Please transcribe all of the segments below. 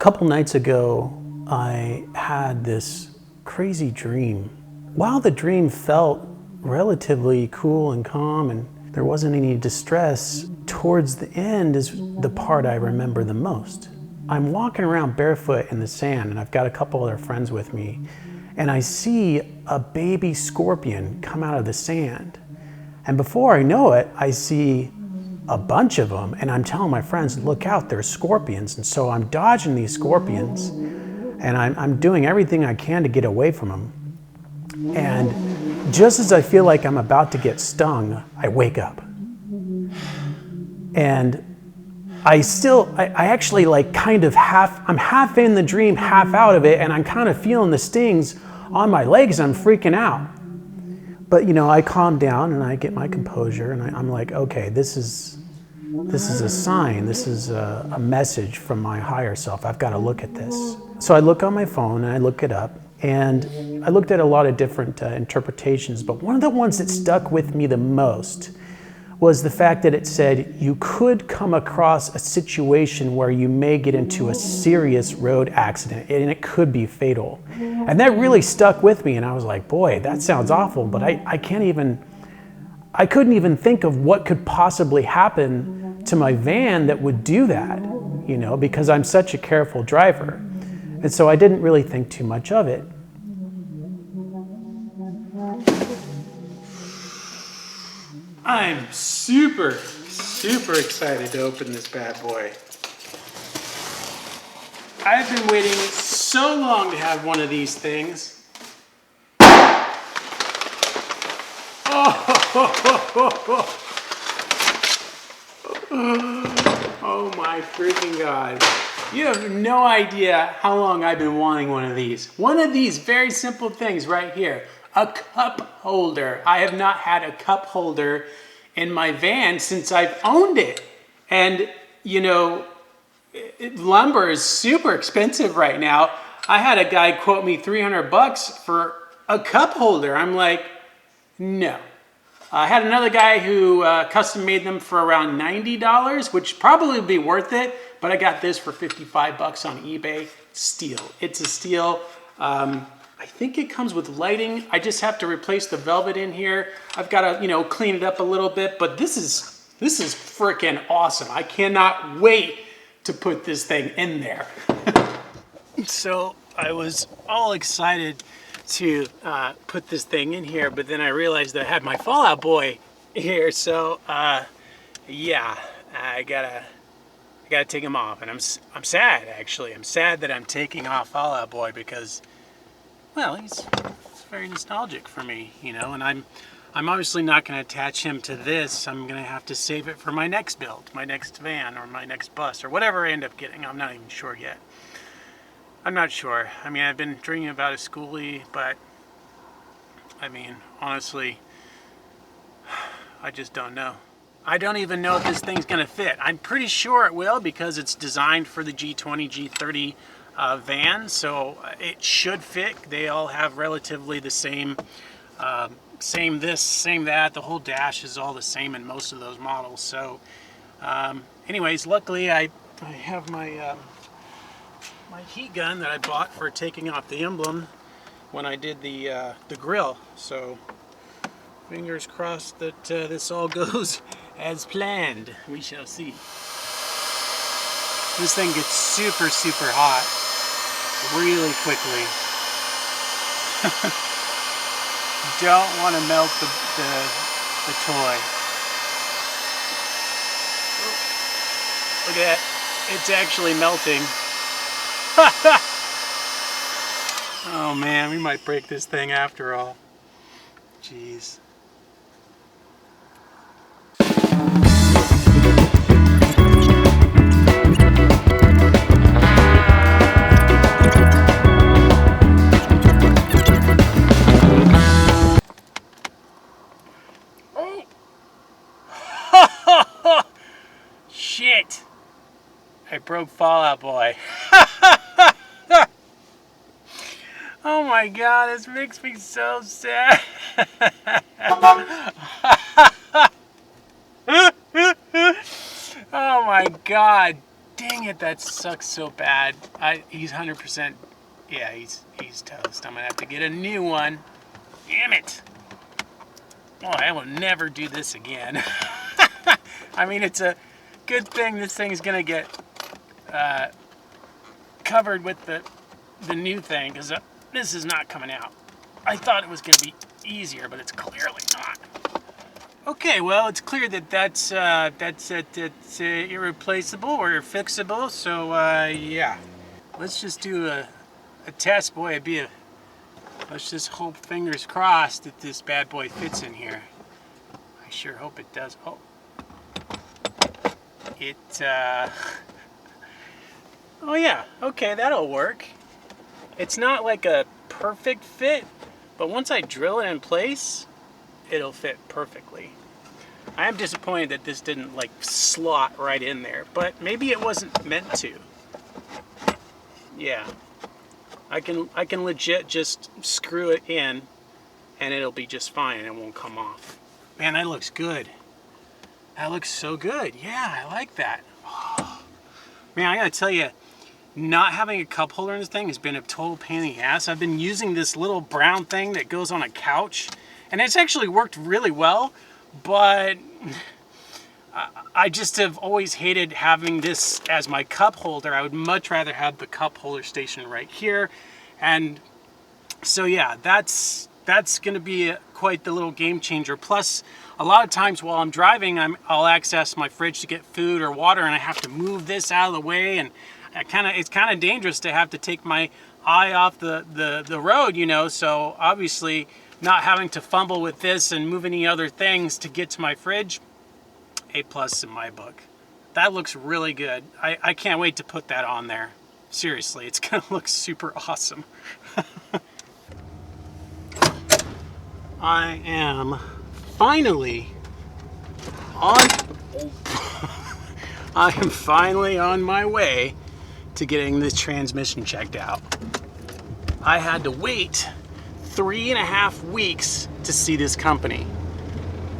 couple nights ago, I had this crazy dream. While the dream felt relatively cool and calm and there wasn't any distress, towards the end is the part I remember the most. I'm walking around barefoot in the sand and I've got a couple other friends with me, and I see a baby scorpion come out of the sand. And before I know it, I see a bunch of them, and I'm telling my friends, look out, there's scorpions. And so I'm dodging these scorpions, and I'm doing everything I can to get away from them. And just as I feel like I'm about to get stung, I wake up. And I actually like kind of I'm half in the dream, half out of it, and I'm kind of feeling the stings on my legs. I'm freaking out. But I calm down and I get my composure, and I'm like, okay, this is a sign. This is a message from my higher self. I've got to look at this. So I look on my phone and I look it up, and I looked at a lot of different interpretations, but one of the ones that stuck with me the most was the fact that it said you could come across a situation where you may get into a serious road accident and it could be fatal. And that really stuck with me, and I was like, boy, that sounds awful, but I couldn't even think of what could possibly happen to my van that would do that, because I'm such a careful driver. And so I didn't really think too much of it. I'm super excited to open this bad boy. I've been waiting so long to have one of these things. Oh my freaking God. You have no idea how long I've been wanting one of these. One of these very simple things right here. A cup holder. I have not had a cup holder in my van since I've owned it. And, lumber is super expensive right now. I had a guy quote me $300 for a cup holder. I'm like, no. I had another guy who custom made them for around $90, which probably would be worth it, but I got this for $55 on eBay. Steal. It's a steal. I think it comes with lighting. I just have to replace the velvet in here. I've got to, clean it up a little bit, but this is freaking awesome. I cannot wait to put this thing in there. So I was all excited to put this thing in here, but then I realized that I had my Fallout Boy here, so yeah, I gotta take him off, and I'm sad actually. I'm sad that I'm taking off Fallout Boy because, well, he's very nostalgic for me, and I'm obviously not going to attach him to this. I'm going to have to save it for my next build, my next van, or my next bus, or whatever I end up getting. I'm not even sure yet. I'm not sure. I mean, I've been dreaming about a schoolie, but I mean, honestly, I just don't know. I don't even know if this thing's going to fit. I'm pretty sure it will because it's designed for the G20, G30 van, so it should fit. They all have relatively the same, same this, same that. The whole dash is all the same in most of those models. So anyways, luckily I have my my heat gun that I bought for taking off the emblem when I did the grill. So fingers crossed that this all goes as planned. We shall see. This thing gets super hot really quickly. Don't want to melt the toy. Look at that. It's actually melting. Oh man, we might break this thing after all. Jeez. Shit! I broke Fallout Boy. Oh my god, this makes me so sad. Oh my god. Dang it, that sucks so bad. He's 100%, yeah, he's toast. I'm gonna have to get a new one. Damn it. Oh, I will never do this again. I mean, it's a good thing this thing's gonna get covered with the new thing, because this is not coming out. I thought it was gonna be easier, but it's clearly not. Okay, well, it's clear that that's irreplaceable or fixable. So yeah, let's just do a test. Boy, let's just hope, fingers crossed, that this bad boy fits in here. I sure hope it does. Oh, oh yeah, okay, that'll work. It's not like a perfect fit, but once I drill it in place, it'll fit perfectly. I am disappointed that this didn't like slot right in there, but maybe it wasn't meant to. Yeah, I can legit just screw it in and it'll be just fine and it won't come off. Man, that looks good. That looks so good. Yeah, I like that. Man, I gotta tell you, not having a cup holder in this thing has been a total pain in the ass. I've been using this little brown thing that goes on a couch, and it's actually worked really well, but I just have always hated having this as my cup holder. I would much rather have the cup holder station right here. And so yeah, that's gonna be quite the little game changer. Plus, a lot of times while I'm driving, I'll access my fridge to get food or water, and I have to move this out of the way, and it's kind of dangerous to have to take my eye off the road, you know. So obviously, not having to fumble with this and move any other things to get to my fridge, A+ in my book. That looks really good. I can't wait to put that on there. Seriously, it's gonna look super awesome. I am finally on my way to getting this transmission checked out. I had to wait 3.5 weeks to see this company.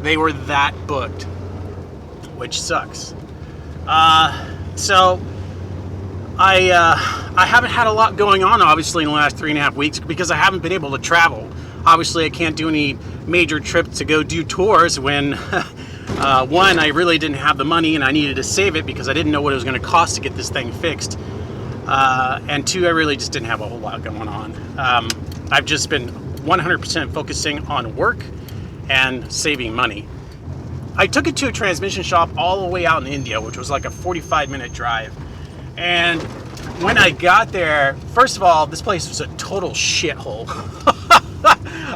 They were that booked, which sucks. So I haven't had a lot going on, obviously, in the last 3.5 weeks because I haven't been able to travel. Obviously, I can't do any major trips to go do tours when, one, I really didn't have the money and I needed to save it because I didn't know what it was going to cost to get this thing fixed. And two, I really just didn't have a whole lot going on. I've just been 100% focusing on work and saving money. I took it to a transmission shop all the way out in India, which was like a 45-minute drive. And when I got there, first of all, this place was a total shithole.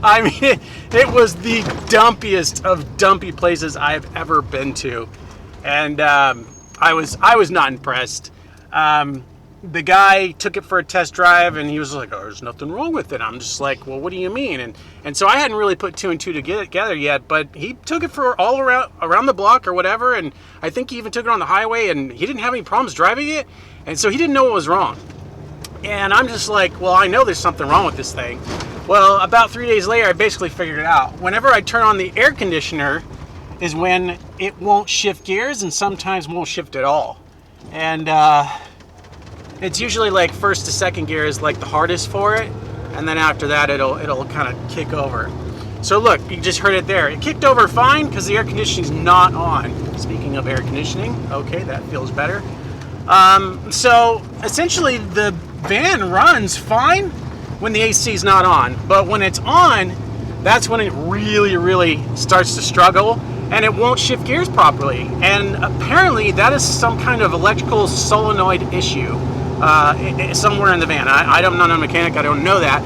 I mean, it was the dumpiest of dumpy places I've ever been to. And I was not impressed. The guy took it for a test drive and he was like, oh, there's nothing wrong with it. I'm just like, well, what do you mean? And so I hadn't really put two and two together yet, but he took it for all around the block or whatever. And I think he even took it on the highway and he didn't have any problems driving it. And so he didn't know what was wrong. And I'm just like, well, I know there's something wrong with this thing. Well, about 3 days later, I basically figured it out. Whenever I turn on the air conditioner is when it won't shift gears and sometimes won't shift at all. And it's usually like first to second gear is like the hardest for it. And then after that, it'll kind of kick over. So look, you just heard it there. It kicked over fine because the air conditioning's not on. Speaking of air conditioning, okay, that feels better. So essentially the van runs fine when the AC is not on, but when it's on, that's when it really starts to struggle and it won't shift gears properly. And apparently that is some kind of electrical solenoid issue somewhere in the van. I'm not a mechanic, I don't know that,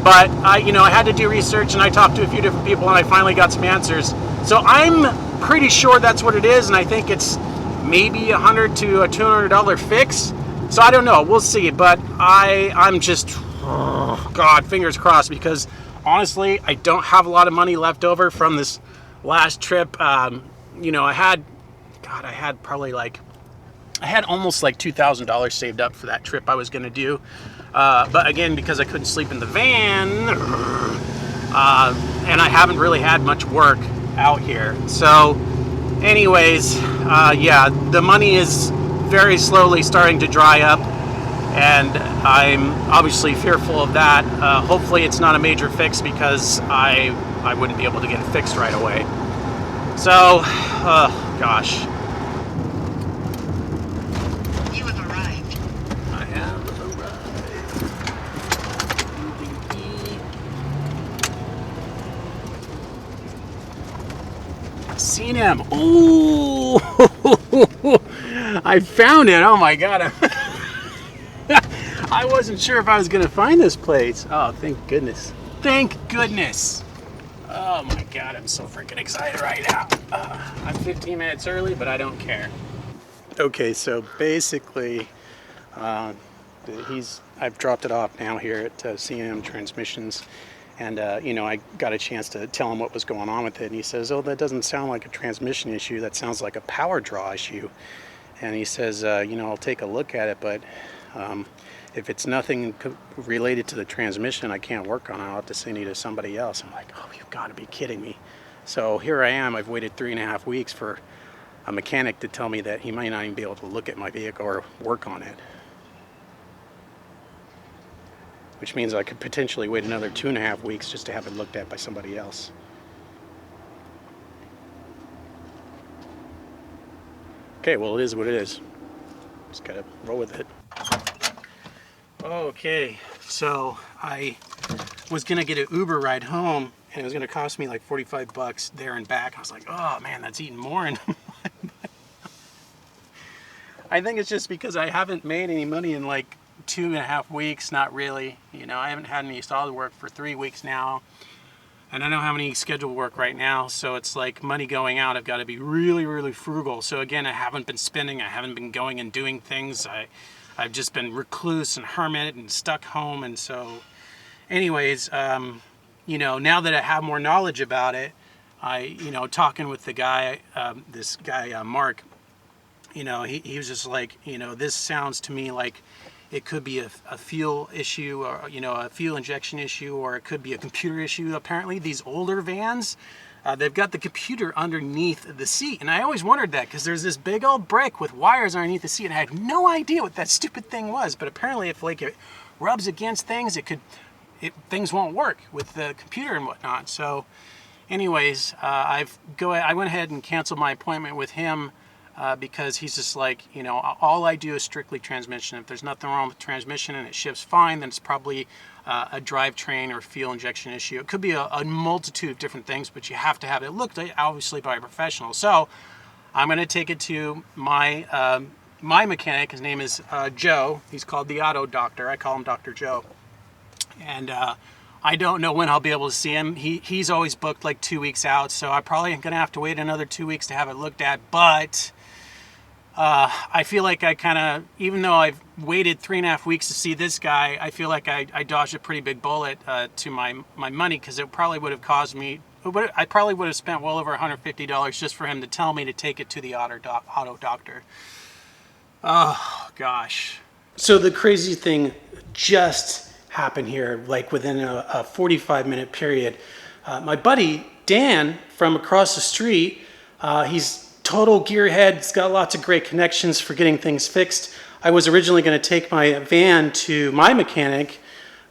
but I had to do research and I talked to a few different people and I finally got some answers. So I'm pretty sure that's what it is, and I think it's maybe $100 to a $200 fix. So I don't know, we'll see, but I'm just, God, fingers crossed, because honestly, I don't have a lot of money left over from this last trip. I had almost like $2,000 saved up for that trip I was going to do. But again, because I couldn't sleep in the van, and I haven't really had much work out here. So anyways, yeah, the money is very slowly starting to dry up, and I'm obviously fearful of that. Hopefully it's not a major fix, because I wouldn't be able to get it fixed right away. So, gosh. You have arrived. I have arrived. Seen him. Ooh! I found it. Oh my God. I wasn't sure if I was going to find this place. Oh, thank goodness. Thank goodness. Oh my God, I'm so freaking excited right now. I'm 15 minutes early, but I don't care. Okay, so basically, I've dropped it off now here at C&M Transmissions, and I got a chance to tell him what was going on with it, and he says, "Oh, that doesn't sound like a transmission issue. That sounds like a power draw issue." And he says, "I'll take a look at it, but if it's nothing related to the transmission, I can't work on it. I'll have to send you to somebody else." I'm like, "Oh, you've got to be kidding me." So here I am. I've waited 3.5 weeks for a mechanic to tell me that he might not even be able to look at my vehicle or work on it. Which means I could potentially wait another 2.5 weeks just to have it looked at by somebody else. Okay, well, it is what it is. Just gotta roll with it. Okay, so I was gonna get an Uber ride home, and it was gonna cost me like 45 bucks there and back. I was like, oh man, that's even more. I think it's just because I haven't made any money in like 2.5 weeks. Not really. I haven't had any solid work for 3 weeks now, and I don't have any scheduled work right now. So it's like money going out. I've got to be really, really frugal. So again, I haven't been spending. I haven't been going and doing things. I've just been recluse and hermit and stuck home. And so anyways, now that I have more knowledge about it, talking with the guy, this guy, Mark, he was just like, this sounds to me like it could be a fuel issue, or, a fuel injection issue, or it could be a computer issue. Apparently these older vans, they've got the computer underneath the seat. And I always wondered that, because there's this big old brick with wires underneath the seat, and I had no idea what that stupid thing was. But apparently if it rubs against things, things won't work with the computer and whatnot. So anyways, I went ahead and canceled my appointment with him, because he's just like, all I do is strictly transmission. If there's nothing wrong with transmission and it shifts fine, then it's probably a drivetrain or fuel injection issue. It could be a multitude of different things, but you have to have it looked at, obviously, by a professional. So I'm going to take it to my mechanic. His name is Joe. He's called the Auto Doctor. I call him Dr. Joe. And I don't know when I'll be able to see him. He's always booked like 2 weeks out, so I probably am going to have to wait another 2 weeks to have it looked at. But I feel like I kind of, even though I've waited 3.5 weeks to see this guy, I feel like I dodged a pretty big bullet to my money, because it probably would have cost me, I probably would have spent well over $150 just for him to tell me to take it to the auto doctor. Oh, gosh. So the crazy thing just happened here, like within a 45-minute period. My buddy, Dan, from across the street, he's total gearhead. He's got lots of great connections for getting things fixed. I was originally going to take my van to my mechanic,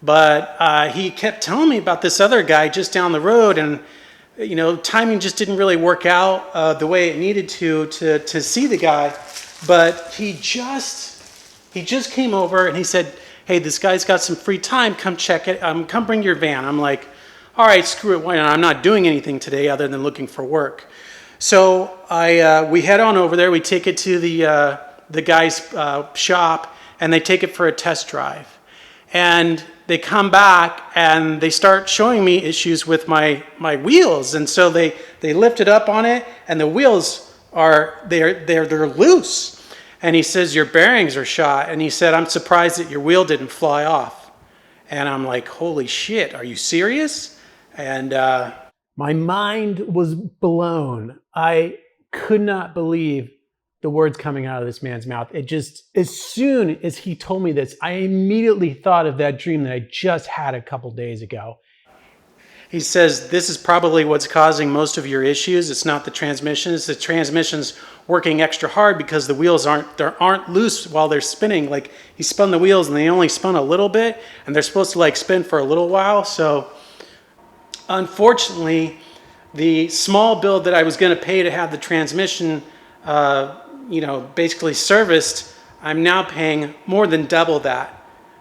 but he kept telling me about this other guy just down the road, and timing just didn't really work out the way it needed to see the guy. But he just came over and he said, "Hey, this guy's got some free time. Come check it. Come bring your van." I'm like, "All right, screw it. Why not? I'm not doing anything today other than looking for work." So we head on over there. We take it to the guy's shop, and they take it for a test drive. And they come back and they start showing me issues with my wheels. And so they lift it up on it, and the wheels they're loose. And he says, "Your bearings are shot." And he said, "I'm surprised that your wheel didn't fly off." And I'm like, holy shit, are you serious? And my mind was blown. I could not believe the words coming out of this man's mouth. It just, as soon as he told me this, I immediately thought of that dream that I just had a couple days ago. He says, this is probably what's causing most of your issues. It's not the transmission. It's the transmission's working extra hard because the wheels aren't loose while they're spinning. Like, he spun the wheels and they only spun a little bit, and they're supposed to like spin for a little while. So unfortunately, the small bill that I was going to pay to have the transmission, basically serviced, I'm now paying more than double that,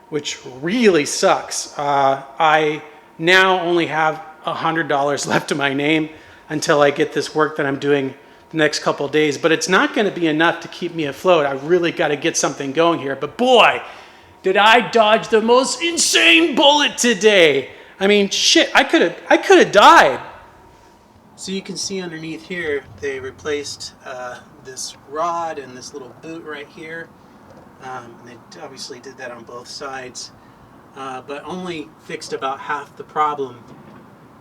which really sucks. I now only have $100 left to my name until I get this work that I'm doing the next couple of days, but it's not going to be enough to keep me afloat. I really got to get something going here. But boy, did I dodge the most insane bullet today. I mean, shit, I could have died. So you can see underneath here, they replaced this rod and this little boot right here. And they obviously did that on both sides, but only fixed about half the problem.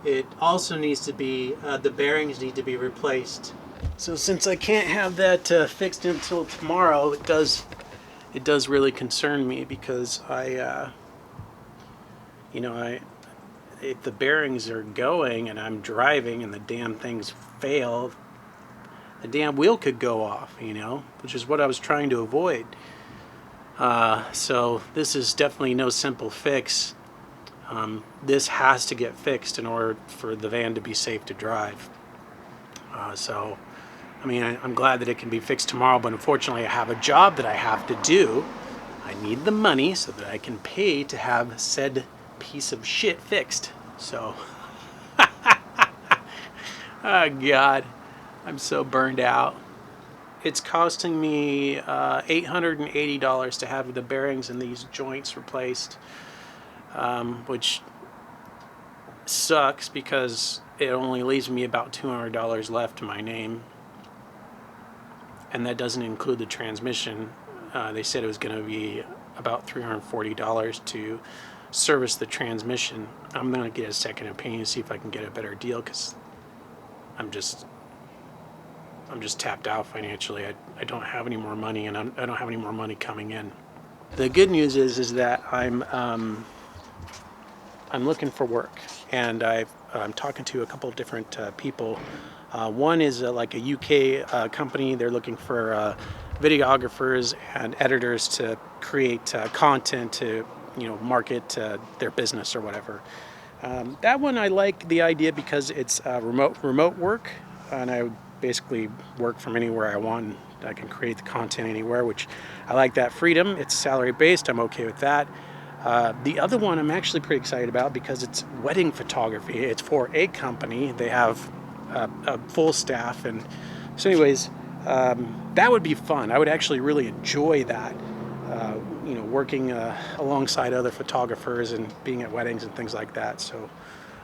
It also needs to be, the bearings need to be replaced. So since I can't have that fixed until tomorrow, it does really concern me, because if the bearings are going and I'm driving and the damn things fail, the damn wheel could go off, which is what I was trying to avoid. So this is definitely no simple fix. This has to get fixed in order for the van to be safe to drive. I'm glad that it can be fixed tomorrow, but unfortunately I have a job that I have to do. I need the money so that I can pay to have said piece of shit fixed. So, oh God, I'm so burned out. It's costing me $880 to have the bearings in these joints replaced, which sucks because it only leaves me about $200 left to my name. And that doesn't include the transmission. They said it was going to be about $340 to service the transmission. I'm going to get a second opinion, see if I can get a better deal, because I'm just tapped out financially. I don't have any more money, and I don't have any more money coming in. The good news is that I'm looking for work, and I'm talking to a couple of different people. One is like a UK company. They're looking for videographers and editors to create content to market their business or whatever. That one I like the idea because it's remote work, and I basically work from anywhere I want. I can create the content anywhere, which I like that freedom. It's salary based. I'm okay with that. The other one I'm actually pretty excited about because it's wedding photography. It's for a company. They have a full staff, and so anyways, that would be fun. I would actually really enjoy that. Working alongside other photographers and being at weddings and things like that. So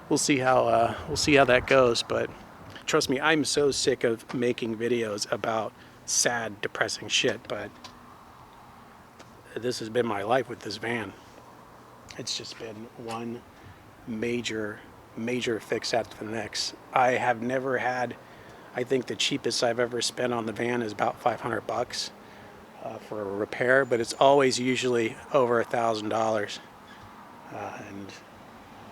we'll see how that goes. But trust me, I'm so sick of making videos about sad, depressing shit. But this has been my life with this van. It's just been one major fix after the next. I have never had. I think the cheapest I've ever spent on the van is about $500. For a repair, but it's always usually over $1,000, and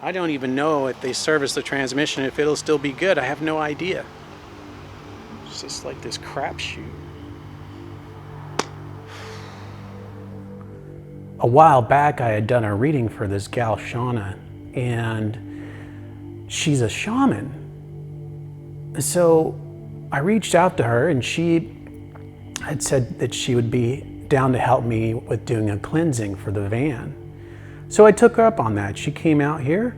I don't even know if they service the transmission, if it'll still be good. I have no idea. It's just like this crapshoot. A while back I had done a reading for this gal Shauna, and she's a shaman. So I reached out to her, and she had said that she would be down to help me with doing a cleansing for the van. So I took her up on that. She came out here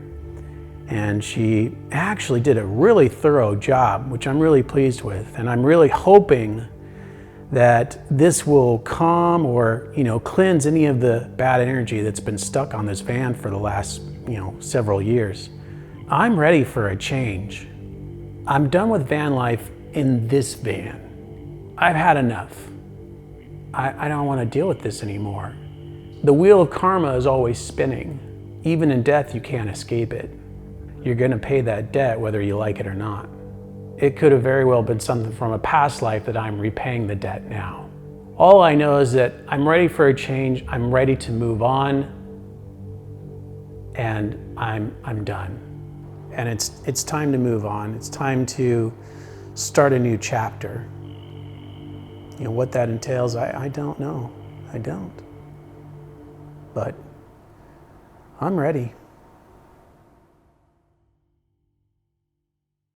and she actually did a really thorough job, which I'm really pleased with. And I'm really hoping that this will calm or, cleanse any of the bad energy that's been stuck on this van for the last, several years. I'm ready for a change. I'm done with van life in this van. I've had enough. I don't want to deal with this anymore. The wheel of karma is always spinning. Even in death, you can't escape it. You're going to pay that debt whether you like it or not. It could have very well been something from a past life that I'm repaying the debt now. All I know is that I'm ready for a change. I'm ready to move on, and I'm done. and it's time to move on. It's time to start a new chapter. You know, what that entails, I don't know. I don't. But I'm ready.